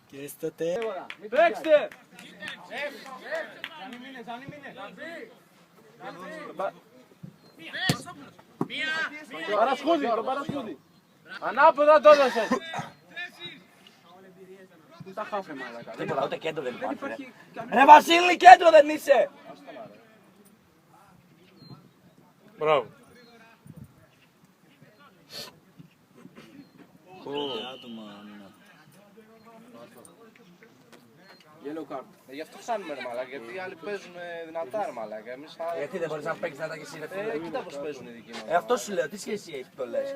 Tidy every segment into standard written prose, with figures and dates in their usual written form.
Και στο τέλος. Παίξτε! Παρασκούδη, το Παρασκούδη. Ανάποδα το έδωσες. Πού τα χάφε μάλακα. Τίποτα, ούτε κέντρο δεν υπάρχει. Ρε Βασίλη, κέντρο δεν είσαι! Μπράβο. Yellow card. Γι' αυτό χάνουμε ρε μαλάκα, γιατί οι άλλοι παίζουν δυνατά ρε μαλάκα. Εμείς Γιατί δεν μπορείς να παίξεις δυνατά και εσύ ρε φίλε. κοίτα πως παίζουν οι δικοί μας. Αυτό σου λέω, τι σχέση έχει που το λες.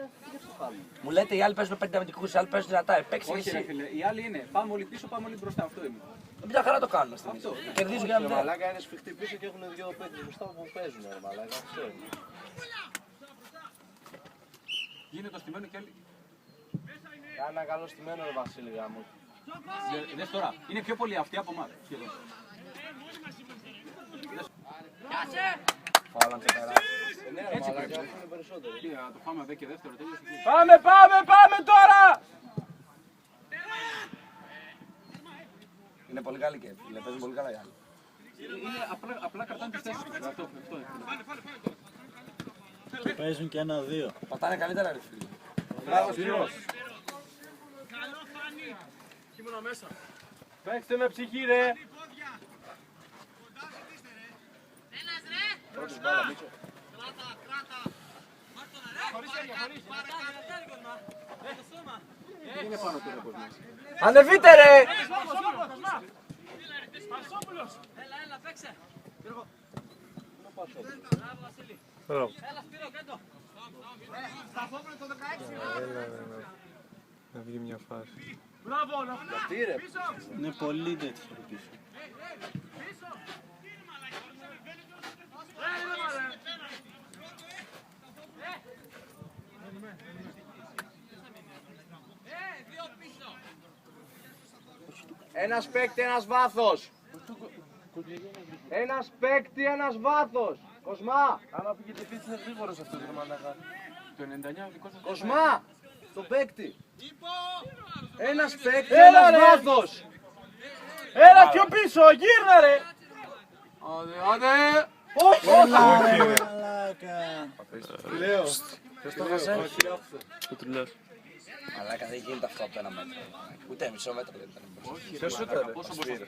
Μου λέτε οι άλλοι παίζουν πέντε αμυντικούς, οι άλλοι παίζουν δυνατά. Παίξε Όχι ρε εσύ. φίλε, οι άλλοι είναι πάμε όλοι πίσω, πάμε όλοι μπροστά. Αυτό είναι. Μια χαρά το κάνουν στην Αυτό. Κερδίζουν για να Ρε μην. μαλάκα είναι σφιχτοί πίσω και έχουν δύο παίκτες μπροστά που παίζουν ρε μαλάκα. Αυτό είναι. Γίνεται το στημένο και άλλοι. Κάνε ένα καλό στημένο ρε Βασίλη γάμο. Δες τώρα, είναι πιο πολύ αυτοί από εμάς. Σχεδόν. Φάλαν και πέρα. Ναι ρε μαλάκα, αυτό είναι περισσότερο. Τι, να το φάμε δε και δεύτερο τέλος. Πάμε τώρα! Είναι πολύ καλή και φίλε, παίζουν πολύ καλά οι άλλοι. Είναι απλά κρατάνε τις θέσεις. Αυτό είναι. Παίζουν και ένα-δύο. Πατάνε καλύτερα ρε φίλε. Μπράβο Σπύρος. Παίξτε με ψυχή ρε. Πρώτος μπάλα Μίτσο. Είναι πάνω του ρε πως μας. Ανεβείτε ρε! Έλα, παίξε. Να βγει μια φάση. Γιατί ρε. Είναι πολύ τέτοιο πίσω. Ένας παίκτη, ένας βάθος. Ένας παίκτη, ένας βάθος. Κοσμά. Άμα πήγε και είναι γρήγορος αυτός ρε μαλάκα. Το 99 δικό σας. Κοσμά. Το παίκτη. Ένας παίκτη, Έλα, ένας ρε. βάθος. Έλα πιο πίσω, γύρνα ρε! Άντε! Μαλάκα. Ποιος το χάσε? Το τριλάς. Μαλάκα δεν γίνεται αυτό από το ένα μέτρο. Ούτε μισό μέτρο δεν ήταν. Ποιος ήταν? Πόσο μπροστά.